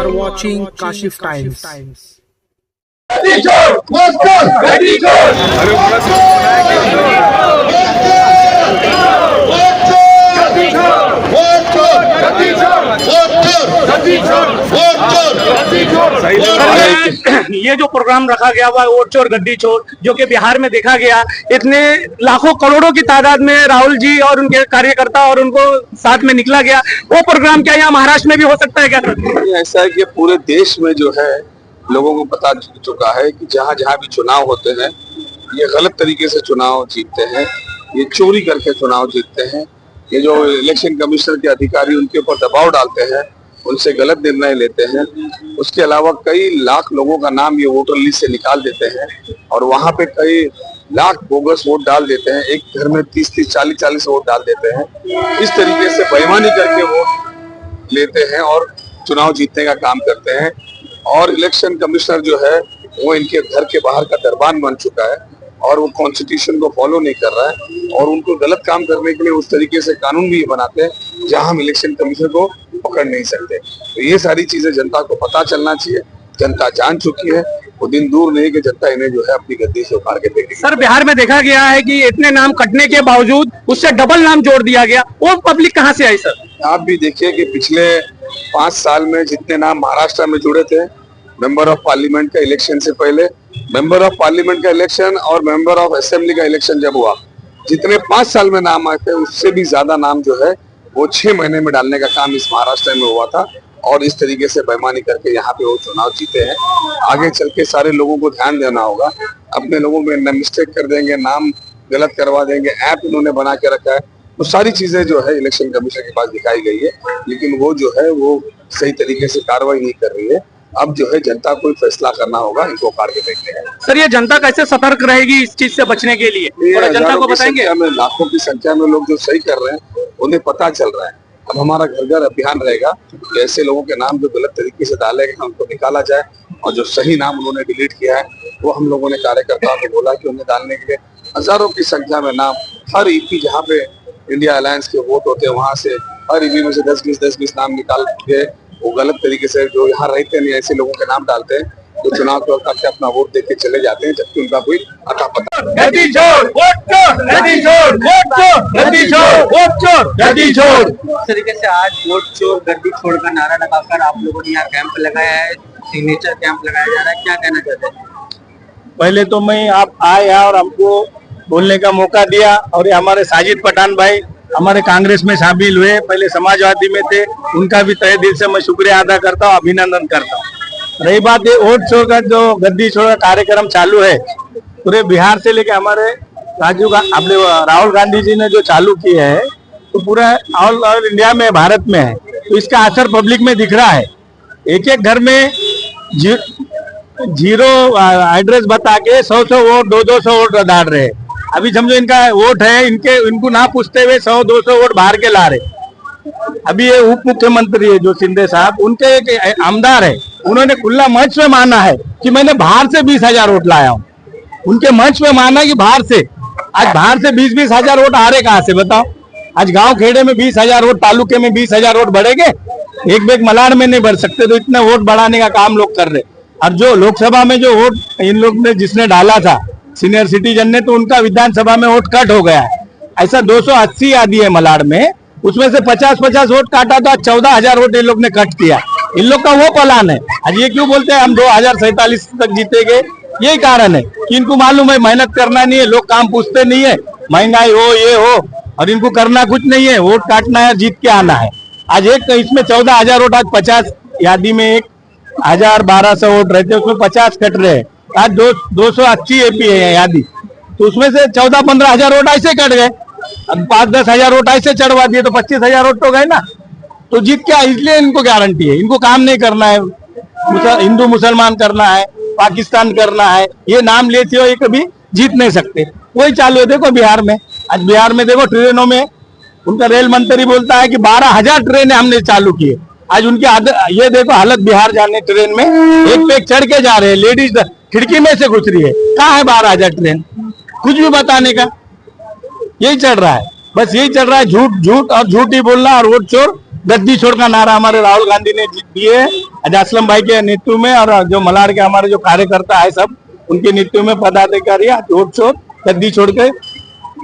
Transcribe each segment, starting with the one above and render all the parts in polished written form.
are watching Kashif Times. ये जो programme रखा गया हुआ है वोट चोर गद्दी चोर, जो कि बिहार में देखा गया, इतने लाखों करोड़ों की तादाद में राहुल जी और उनके कार्यकर्ता और उनको साथ में निकला गया, वो प्रोग्राम क्या यहाँ महाराष्ट्र में भी हो सकता है क्या? ऐसा है कि पूरे देश में जो है लोगों को पता चुका है कि जहाँ जहाँ भी चुनाव होते हैं ये गलत तरीके से चुनाव जीतते हैं, ये चोरी करके चुनाव जीतते हैं। ये जो इलेक्शन कमिश्नर के अधिकारी उनके ऊपर दबाव डालते हैं, उनसे गलत निर्णय लेते हैं। उसके अलावा कई लाख लोगों का नाम ये वोटर लिस्ट से निकाल देते हैं और वहाँ पे कई लाख बोगस वोट डाल देते हैं। एक घर में 30-30, 40-40 वोट डाल देते हैं। इस तरीके से बेईमानी करके वोट लेते हैं और चुनाव जीतने का काम करते हैं। और इलेक्शन कमिश्नर जो है वो इनके घर के बाहर का दरबान बन चुका है और वो कॉन्स्टिट्यूशन को फॉलो नहीं कर रहा है और उनको गलत काम करने के लिए उस तरीके से कानून भी बनाते हैं जहां हम इलेक्शन कमीशन को पकड़ नहीं सकते। तो ये सारी चीजें जनता को पता चलना चाहिए। जनता जान चुकी है, वो दिन दूर नहीं कि जनता इन्हें जो है अपनी गद्दी से उखाड़ के देगी। सर, बिहार में देखा गया है कि इतने नाम कटने के बावजूद उससे डबल नाम जोड़ दिया गया, वो पब्लिक कहाँ से आई सर? आप भी देखिए कि पिछले 5 साल में जितने नाम महाराष्ट्र में जुड़े थे, मेंबर ऑफ पार्लियामेंट का इलेक्शन से पहले, मेंबर ऑफ पार्लियामेंट का इलेक्शन और मेंबर ऑफ असेंबली का इलेक्शन जब हुआ, जितने 5 साल में नाम आए थे उससे भी ज्यादा नाम जो है वो 6 महीने में डालने का काम इस महाराष्ट्र में हुआ था। और इस तरीके से बेईमानी करके यहाँ पे वो चुनाव जीते हैं। आगे चल के सारे लोगों को ध्यान देना होगा। अपने लोगों में मिस्टेक कर देंगे, नाम गलत करवा देंगे, ऐप इन्होंने बना के रखा है, वो सारी चीजें जो है इलेक्शन कमीशन के पास दिखाई गई है, लेकिन वो जो है वो सही तरीके से कार्रवाई नहीं कर रही है। अब जो है जनता को फैसला करना होगा, इनको कार के देखते हैं। सर, ये जनता कैसे सतर्क रहेगी इस चीज से बचने के लिए, जनता को बताएंगे? लाखों की संख्या में लोग जो सही कर रहे हैं उन्हें पता चल रहा है। अब हमारा घर घर अभियान रहेगा कि ऐसे लोगों के नाम जो गलत तरीके से डाले गए उनको निकाला जाए और जो सही नाम उन्होंने डिलीट किया है वो हम लोगों ने कार्यकर्ताओं को बोला कि उन्हें डालने के लिए हजारों की संख्या में नाम हर ईपी जहाँ पे इंडिया अलायंस के वोट होते हैं वहां से हर ईपी में से 10-20 नाम निकाल के वो गलत तरीके से जो यहाँ रहते नहीं ऐसे लोगों के नाम डालते हैं, तो चुनाव के वक्त अपना वोट देके चले जाते हैं जबकि उनका कोई अता पता। गद्दी चोर वोट चोर, गद्दी चोर वोट चोर, गद्दी चोर वोट चोर, गद्दी चोर। इस तरीके से आज वोट चोर गद्दी चोर का नारा लगाकर आप लोगों ने यहाँ कैंप लगाया है, सिग्नेचर कैंप लगाया जा रहा है, क्या कहना चाहते हैं? पहले तो आप आए और हमको बोलने का मौका दिया और ये हमारे साजिद पठान भाई हमारे कांग्रेस में शामिल हुए, पहले समाजवादी में थे, उनका भी तहे दिल से मैं शुक्रिया अदा करता हूँ, अभिनंदन करता हूँ। रही बात है वोट चोर का, जो गद्दी चोर का कार्यक्रम चालू है पूरे बिहार से लेके हमारे राहुल गांधी जी ने जो चालू किया है तो पूरा ऑल इंडिया में, भारत में है, तो इसका असर पब्लिक में दिख रहा है। एक एक घर में जीरो एड्रेस बता के 100 वोट 200 वोट डाल रहे हैं। अभी समझो इनका वोट है, इनको ना पूछते हुए 100-200 वोट बाहर के ला रहे। अभी ये उप मुख्यमंत्री है जो शिंदे साहब, उनके एक आमदार है, उन्होंने खुला मंच में माना है कि मैंने बाहर से 20,000 वोट लाया हूँ। उनके मंच में माना कि बाहर से, आज बाहर से 20-20 हजार वोट आ रहे कहाँ से बताओ? आज गांव खेड़े में 20,000 वोट, तालुके में 20,000 वोट बढ़ेंगे, एक बेग मलाड में नहीं बढ़ सकते, तो इतना वोट बढ़ाने का काम लोग कर रहे। और जो लोकसभा में जो वोट इन लोग ने जिसने डाला था सीनियर सिटीजन ने, तो उनका विधानसभा में वोट कट हो गया है। ऐसा 280 आदि है मलाड में, उसमें से 50-50 वोट काटा तो आज 14,000 वोट इन लोग ने कट किया। इन लोग का वो प्लान है। आज ये क्यों बोलते हैं हम 2047 तक जीतेंगे? यही कारण है कि इनको मालूम है मेहनत करना नहीं है, लोग काम पूछते नहीं है, महंगाई हो ये हो, और इनको करना कुछ नहीं है, वोट काटना है, जीत के आना है। आज एक इसमें 14,000 वोट, आज 50 यादी में 1,000-1,200 वोट रहते, उसमें 50 कट रहे हैं। आज 280 एपी है यादी, तो उसमें से 14-15 हजार वोट ऐसे कट गए। अब 5-10 हजार वोट ऐसे चढ़वा दिए तो 25,000 वोट तो गए ना, तो जीत क्या? इसलिए इनको गारंटी है, इनको काम नहीं करना है, हिंदू मुसलमान करना है, पाकिस्तान करना है, ये नाम लेते हो ये कभी जीत नहीं सकते। वही चालू है। देखो बिहार में, आज बिहार में देखो ट्रेनों में उनका रेल मंत्री बोलता है कि 12,000 ट्रेनें हमने चालू किए। आज उनकी ये देखो हालत बिहार जाने ट्रेन में, एक पे एक चढ़ के जा रहे हैं, लेडीज खिड़की में से घुस रही है। कहाँ है 12,000 ट्रेन? कुछ भी बताने का, यही चल रहा है, बस यही चल रहा है, झूठ झूठ और झूठ ही बोलना और वोट चोर गद्दी चोर का नारा हमारे राहुल गांधी ने दिए। आज असलम भाई के नेतृत्व में और जो मलाड के हमारे जो कार्यकर्ता है सब उनके नेतृत्व में पदाधिकारी आज वोट चोर गद्दी छोड़ के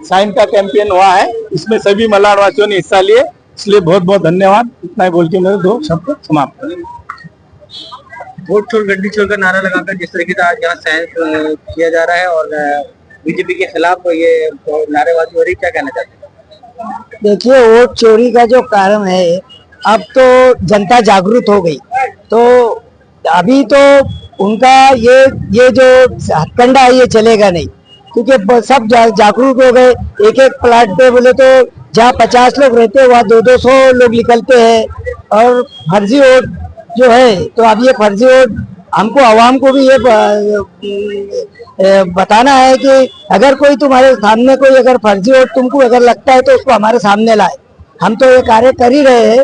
साइन का कैंपेन हुआ है। इसमें सभी मलाड वासियों ने हिस्सा लिए, इसलिए बहुत बहुत धन्यवाद। इतना ही बोल के मेरे दो शब्द समाप्त। वोट छोड़ गड्डी छोड़ का नारा लगाकर जिस तरीके से आज यहाँ सहन किया जा रहा है और बीजेपी के खिलाफ ये नारेबाजी हो रही, क्या कहना चाहते हैं? देखिए, वोट चोरी का जो कारण है, अब तो जनता जागरूक हो गई, तो अभी तो उनका ये जो हथकंडा है ये चलेगा नहीं, क्योंकि सब जागरूक हो गए। एक एक प्लाट पे बोले तो जहाँ 50 लोग रहते हैं वहाँ 200 लोग निकलते हैं और फर्जी वोट जो है, तो अब ये फर्जी वोट हमको आवाम को भी ये बताना है कि अगर कोई तुम्हारे सामने कोई अगर फर्जी वोट तुमको अगर लगता है तो उसको हमारे सामने लाए। हम तो ये कार्य कर ही रहे हैं।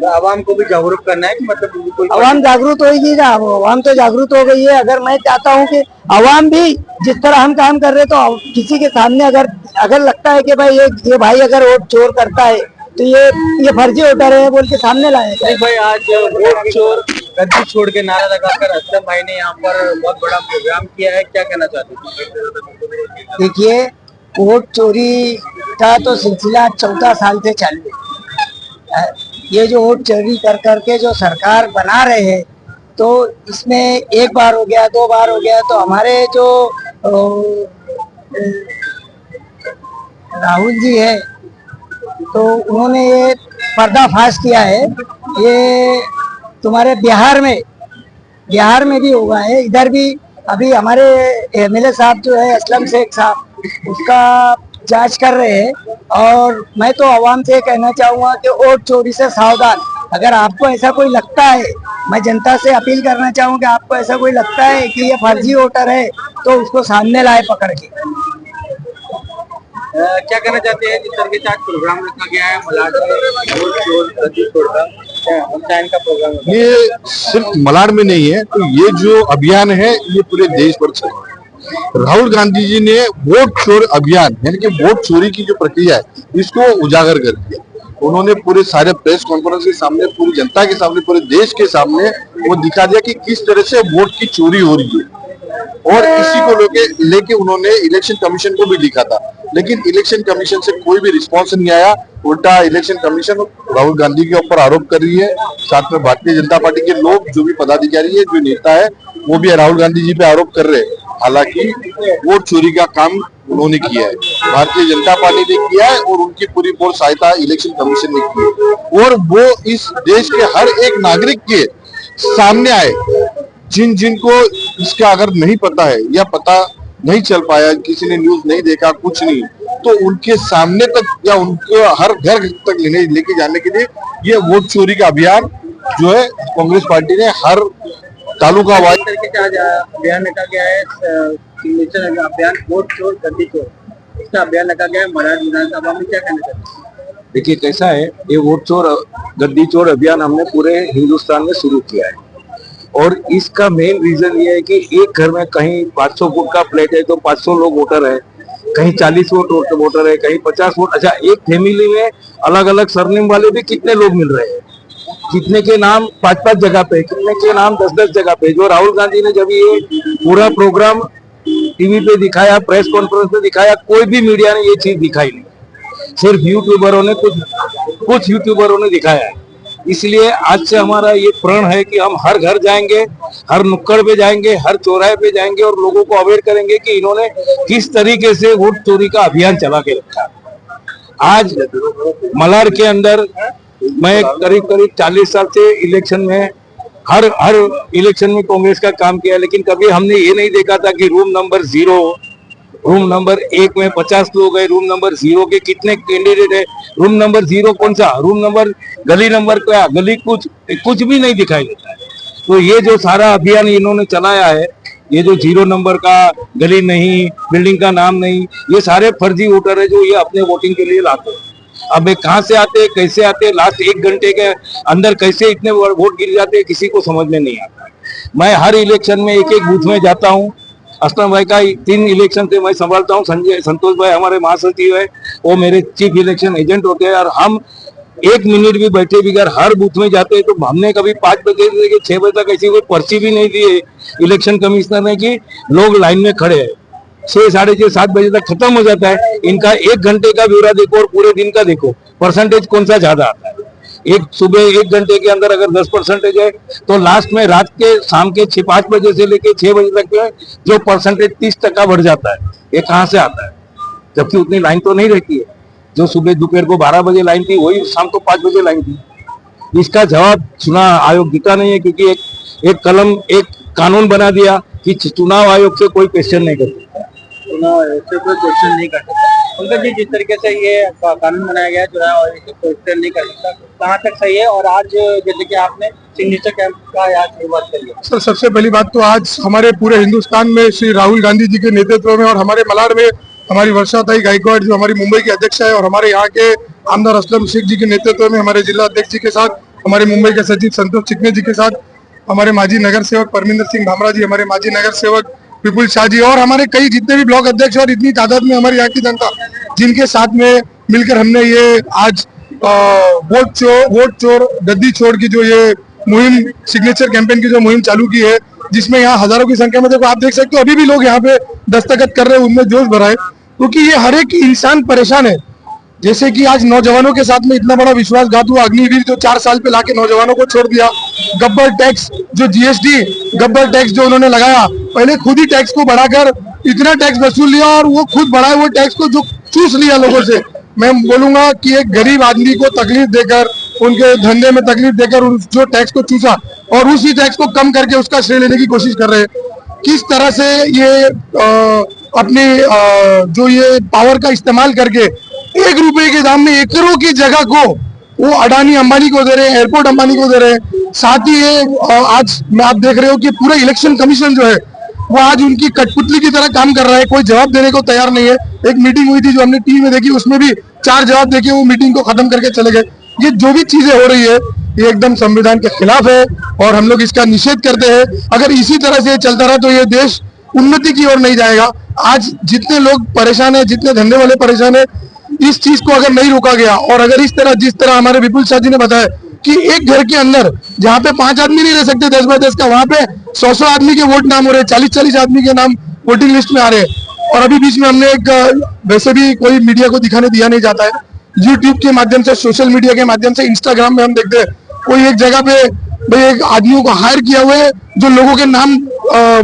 आवाम को भी जागरूक करना है कि मतलब आवाम जागरूक होगी ना, आवाम तो जागरूक हो गई है। अगर मैं चाहता हूँ कि आवाम भी जिस तरह हम काम कर रहे तो किसी के सामने अगर लगता है कि भाई ये भाई अगर वोट चोर करता है तो ये फर्जी वोटर है बोल के सामने लाए। भाई आज वोट चोर गद्दी छोड़ के नारा लगाकर असलम भाई ने यहाँ पर बहुत बड़ा प्रोग्राम किया है, क्या कहना चाहते हैं? देखिए, वोट चोरी का तो सिलसिला 14 साल से चालू है। ये जो वोट चोरी कर करके जो सरकार बना रहे हैं, तो इसमें एक बार हो गया, 2 बार हो गया, तो हमारे जो राहुल जी है तो उन्होंने ये पर्दाफाश किया है। ये तुम्हारे बिहार में भी हुआ है, इधर भी अभी हमारे एमएलए साहब जो है असलम शेख साहब, उसका जांच कर रहे हैं। और मैं तो आवाम से कहना चाहूंगा कि वोट चोरी से सावधान। अगर आपको ऐसा कोई लगता है, मैं जनता से अपील करना चाहूँ कि आपको ऐसा कोई लगता है कि ये फर्जी वोटर है तो उसको सामने लाए पकड़ के। क्या कहना चाहते हैं जिस तरीके से आज प्रोग्राम रखा गया है मलाड में वोट चोर गद्दी छोड़ का का प्रोग्राम? ये सिर्फ मलाड में नहीं है, तो ये जो अभियान है ये पूरे देश भर चल रहा है। राहुल गांधी जी ने वोट चोर अभियान यानी कि वोट चोरी की जो प्रक्रिया है इसको उजागर कर दिया। उन्होंने पूरे सारे प्रेस कॉन्फ्रेंस के सामने, पूरी जनता के सामने, पूरे देश के सामने वो दिखा दिया कि किस तरह से वोट की चोरी हो रही है। और इसी को लेके उन्होंने इलेक्शन कमीशन को भी लिखा था, लेकिन इलेक्शन कमीशन से कोई भी रिस्पांस नहीं आया। उल्टा इलेक्शन कमीशन राहुल गांधी के ऊपर आरोप कर रही है। साथ में भारतीय जनता पार्टी के लोग, जो भी पदाधिकारी है, जो नेता है, वो भी राहुल गांधी जी पे आरोप कर रहे हैं। हालांकि वोट चोरी का काम उन्होंने किया है, भारतीय जनता पार्टी ने किया है और उनकी पूरी सहायता इलेक्शन कमीशन ने की है। और वो इस देश के हर एक नागरिक के सामने आए, जिनको इसका अगर नहीं पता है या पता नहीं चल पाया, किसी ने न्यूज नहीं देखा, कुछ नहीं, तो उनके सामने तक या उनको हर घर तक लेके जाने के लिए ये वोट चोरी का अभियान जो है कांग्रेस पार्टी ने हर तालुका वाइज अभियान रखा गया है। सिग्नेचर अभियान वोट चोर गद्दी चोर, इसका अभियान रखा गया है मलाड विधानसभा में, क्या कहना चाहते हैं? देखिए कैसा है, ये वोट चोर गद्दी चोर अभियान हमने पूरे हिंदुस्तान में शुरू किया है। और इसका मेन रीजन ये है कि एक घर में कहीं 500 फुट का प्लेट है तो 500 लोग वोटर है, कहीं 40 वोटर है, कहीं 50 वोट। अच्छा, एक फैमिली में अलग अलग सरनेम वाले भी कितने लोग मिल रहे हैं, कितने के नाम 5-5 जगह पे, कितने के नाम 10-10 जगह पे। जो राहुल गांधी ने जब ये पूरा प्रोग्राम टीवी पे दिखाया, प्रेस कॉन्फ्रेंस में दिखाया, कोई भी मीडिया ने ये चीज दिखाई नहीं, सिर्फ यूट्यूबरों ने कुछ यूट्यूबरों ने दिखाया है। इसलिए आज से हमारा ये प्रण है कि हम हर घर जाएंगे, हर नुक्कड़ पे जाएंगे, हर चौराहे पे जाएंगे और लोगों को अवेयर करेंगे कि इन्होंने किस तरीके से वोट चोरी का अभियान चला के रखा। आज मलाड के अंदर मैं करीब 40 साल से इलेक्शन में हर इलेक्शन में कांग्रेस का काम किया, लेकिन कभी हमने ये नहीं देखा था कि रूम नंबर 1 में 50 लोग है, रूम नंबर 0 के कितने कैंडिडेट है, रूम नंबर 0 कौन सा, रूम नंबर गली नंबर क्या, गली कुछ भी नहीं दिखाई देता है। तो ये जो सारा अभियान इन्होंने चलाया है, ये जो 0 नंबर का, गली नहीं, बिल्डिंग का नाम नहीं, ये सारे फर्जी वोटर है जो ये अपने वोटिंग के लिए लाते हैं। अब ये कहाँ से आते हैं, कैसे आते हैं, लास्ट 1 घंटे के अंदर कैसे इतने वोट गिर जाते हैं, किसी को समझ में नहीं आता। मैं हर इलेक्शन में एक बूथ में जाता हूँ। असलम भाई का 3 इलेक्शन से मैं संभालता हूँ, संतोष भाई हमारे महासचिव है, वो मेरे चीफ इलेक्शन एजेंट होते हैं। और हम एक मिनट भी बैठे बगैर हर बूथ में जाते हैं। तो हमने कभी 5 बजे से लेकर 6 बजे तक ऐसी कोई पर्ची भी नहीं दी है इलेक्शन कमिश्नर ने कि लोग लाइन में खड़े हैं। 6, साढ़े 6, 7 बजे तक खत्म हो जाता है। इनका 1 घंटे का ब्यौरा देखो और पूरे दिन का देखो, परसेंटेज कौन सा ज्यादा आता है। एक सुबह 1 घंटे के अंदर अगर 10% है तो लास्ट में रात के शाम के 5 बजे से लेकर 6 बजे तक जो परसेंटेज 30% बढ़ जाता है, ये कहाँ से आता है? जबकि उतनी लाइन तो नहीं रहती है। जो सुबह दोपहर को 12 बजे लाइन थी वही शाम को 5 बजे लाइन थी। इसका जवाब चुनाव आयोग देता नहीं है, क्योंकि एक कानून बना दिया कि चुनाव आयोग से कोई क्वेश्चन नहीं कर सकता। चुनाव आयोग से कोई क्वेश्चन नहीं कर सकता। उनका जी जिस तरीके से ये कानून बनाया गया चुनाव आयोग से क्वेश्चन नहीं कर सकता, कहाँ तक सही है? और आज जैसे कि आपने सिग्नेचर कैंप का आज शुरुआत करी है। सर, सबसे पहली बात तो आज हमारे पूरे हिंदुस्तान में श्री राहुल गांधी जी के नेतृत्व में और हमारे मलाड में हमारी वर्षाताई गायकवाड़ जो हमारी मुंबई की अध्यक्ष है और हमारे यहाँ के आमदार असलम शेख जी के नेतृत्व में हमारे जिला अध्यक्ष जी के साथ, हमारे मुंबई के सचिव संतोष चिकने जी के साथ, हमारे माजी नगर सेवक परमिंदर सिंह भामरा जी, हमारे माजी नगर सेवक विपुल शाह जी और हमारे कई जितने भी ब्लॉक अध्यक्ष और इतनी तादाद में हमारी यहाँ की जनता, जिनके साथ में मिलकर हमने ये आज वोट चोर गद्दी छोड़ की जो ये मुहिम, सिग्नेचर कैंपेन की जो मुहिम चालू की है, जिसमें यहाँ हजारों की संख्या में देखो आप देख सकते हो अभी भी लोग यहाँ पे दस्तखत कर रहे हैं, उनमें जोश भरा है, क्योंकि ये हर एक इंसान परेशान है। जैसे कि आज नौजवानों के साथ में इतना बड़ा विश्वासघात हुआ, अग्निवीर जो 4 साल पे लाके नौजवानों को छोड़ दिया, गब्बर टैक्स जो जीएसटी गब्बर टैक्स जो उन्होंने लगाया, पहले खुद ही टैक्स को बढ़ाकर इतना टैक्स वसूल लिया और वो खुद बढ़ाए वो टैक्स को जो चूस लिया लोगों से। मैं बोलूंगा कि एक गरीब आदमी को तकलीफ देकर, उनके धंधे में तकलीफ देकर जो टैक्स को चूसा और उसी टैक्स को कम करके उसका श्रेय लेने की कोशिश कर रहे हैं। किस तरह से ये अपने जो ये पावर का इस्तेमाल करके 1 रुपए के दाम में एकड़ों की जगह को वो अडानी अंबानी को दे रहे हैं, एयरपोर्ट अंबानी को दे रहे हैं। साथ ही ये आज में आप देख रहे हो कि पूरा इलेक्शन कमीशन जो है वो आज उनकी कठपुतली की तरह काम कर रहा है, कोई जवाब देने को तैयार नहीं है। एक मीटिंग हुई थी जो हमने टीवी में देखी, उसमें भी 4 जवाब देके वो मीटिंग को खत्म करके चले गए। ये जो भी चीजें हो रही है ये एकदम संविधान के खिलाफ है और हम लोग इसका निषेध करते हैं। अगर इसी तरह से चलता रहा तो ये देश उन्नति की ओर नहीं जाएगा। आज जितने लोग परेशान है, जितने धंधे वाले परेशान है, इस चीज को अगर नहीं रोका गया और अगर इस तरह जिस तरह हमारे विपुल शाह जी ने बताया कि एक घर के अंदर जहाँ पे 5 आदमी नहीं रह सकते 10 बाय 10 का, वहां पे 100 आदमी के वोट नाम हो रहे, 40 आदमी के नाम वोटिंग लिस्ट में आ रहे हैं। और अभी बीच में हमने एक, वैसे भी कोई मीडिया को दिखाने दिया नहीं जाता है, यूट्यूब के माध्यम से, सोशल मीडिया के माध्यम से, इंस्टाग्राम में हम देखते हैं कोई एक जगह पे भाई एक आदमियों को हायर किया हुआ है जो लोगों के नाम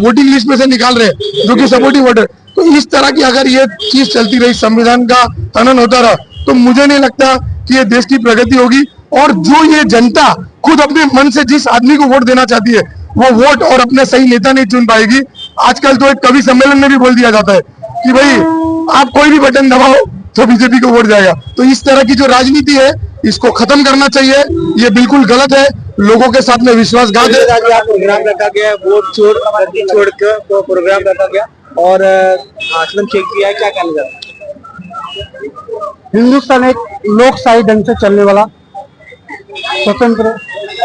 वोटिंग लिस्ट में से निकाल रहे हैं जो कि सपोर्टिव वोटर। तो इस तरह की अगर ये चीज चलती रही, संविधान का हनन होता रहा, तो मुझे नहीं लगता कि ये देश की प्रगति होगी। और जो ये जनता खुद अपने मन से जिस आदमी को वोट देना चाहती है वो वोट और अपने सही नेता नहीं चुन पाएगी। आजकल तो एक कवि सम्मेलन में भी बोल दिया जाता है कि भाई आप कोई भी बटन दबाओ तो बीजेपी को वोट जाएगा। तो इस तरह की जो राजनीति है इसको खत्म करना चाहिए, ये बिल्कुल गलत है, लोगों के साथ में विश्वासघात है। प्रोग्राम रखा गया, वोट चोर गद्दी छोड़ के तो प्रोग्राम रखा गया और असलम शेख भी है, क्या कहना चाहते हैं? हिंदुस्तान एक लोकशाही ढंग से चलने वाला, स्वतंत्र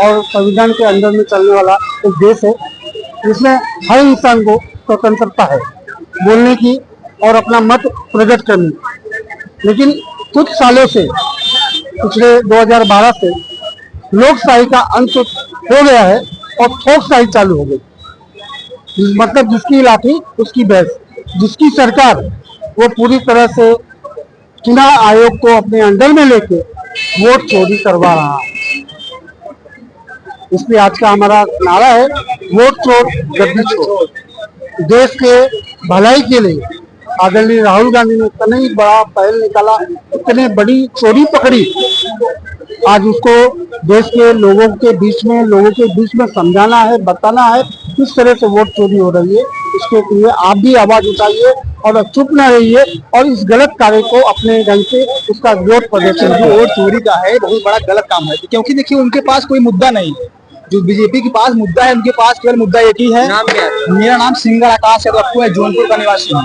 और संविधान के अंदर में चलने वाला एक देश है। इसमें हर इंसान को स्वतंत्रता है बोलने की और अपना मत प्रकट करने की। लेकिन कुछ सालों से, पिछले 2012 से लोकशाही का अंत हो गया है और थोकशाही चालू हो गई। मतलब जिसकी लाठी उसकी भैंस, जिसकी सरकार वो पूरी तरह से चुनाव आयोग को अपने अंडर में लेके वोट चोरी करवा रहा है। इसलिए आज का हमारा नारा है वोट चोर गद्दी छोड़। देश के भलाई के लिए आदरणीय राहुल गांधी ने इतना ही बड़ा पहल निकाला, इतनी बड़ी चोरी पकड़ी, आज उसको देश के लोगों के बीच में समझाना है, बताना है किस तरह से वोट चोरी हो रही है। इसके लिए आप भी आवाज उठाइए और चुप न रहिए और इस गलत कार्य को अपने ढंग से उसका विरोध प्रदर्शन। जो वोट चोरी का है बहुत बड़ा गलत काम है, क्योंकि देखिए उनके पास कोई मुद्दा नहीं है। जो बीजेपी के पास मुद्दा है, उनके पास केवल मुद्दा एक ही है। नाम क्या है? मेरा नाम सिंगर आकाश यादव अप्पू है, जौनपुर का निवासी हूँ।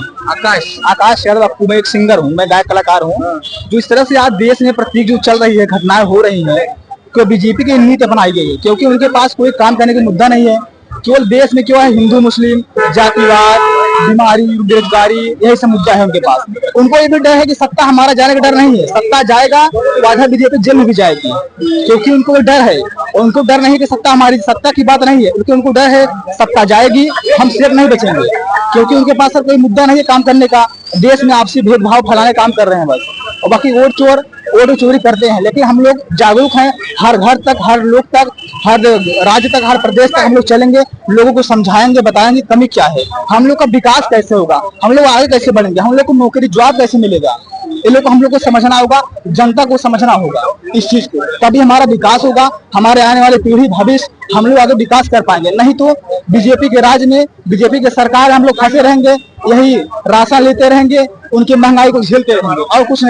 आकाश यादव अप्पू, मैं एक सिंगर हूँ, मैं गायक कलाकार हूँ। जो इस तरह से आज देश में प्रतीक जो चल रही है, घटनाएं हो रही है, तो बीजेपी की नीति अपनाई गई है, क्योंकि उनके पास कोई काम करने का मुद्दा नहीं है। केवल देश में क्यों है हिंदू मुस्लिम जातिवाद, बीमारी, बेरोजगारी, यही सब मुद्दा है उनके पास। उनको ये भी डर है कि सत्ता हमारा जाने का डर नहीं है, सत्ता जाएगा तो आधा बीजेपी जेल में भी जाएगी, क्योंकि उनको डर है। और उनको डर नहीं कि सत्ता हमारी, सत्ता की बात नहीं है, क्योंकि उनको डर है सत्ता जाएगी हम सेफ नहीं बचेंगे, क्योंकि उनके पास सर कोई मुद्दा नहीं है काम करने का। देश में आपसी भेदभाव फैलाने काम कर रहे हैं बस। और बाकी वोट चोरी करते हैं, लेकिन हम लोग जागरूक हैं। हर घर तक, हर लोग तक, हर राज्य तक, हर प्रदेश तक हम लोग चलेंगे, लोगों को समझाएंगे, बताएंगे कमी क्या है, हम लोग का विकास कैसे होगा, हम लोग आगे कैसे बढ़ेंगे, हम लोग को नौकरी जॉब कैसे मिलेगा। ये लोग को हम लोग को समझना होगा, जनता को समझना होगा इस चीज को, तभी हमारा विकास होगा। हमारे आने वाली पीढ़ी, भविष्य, हम लोग आगे विकास कर पाएंगे। नहीं तो बीजेपी के राज में, बीजेपी के सरकार हम लोग फंसे रहेंगे, यही राशन लेते रहेंगे, उनकी महंगाई को झेलते रहेंगे और कुछ नहीं।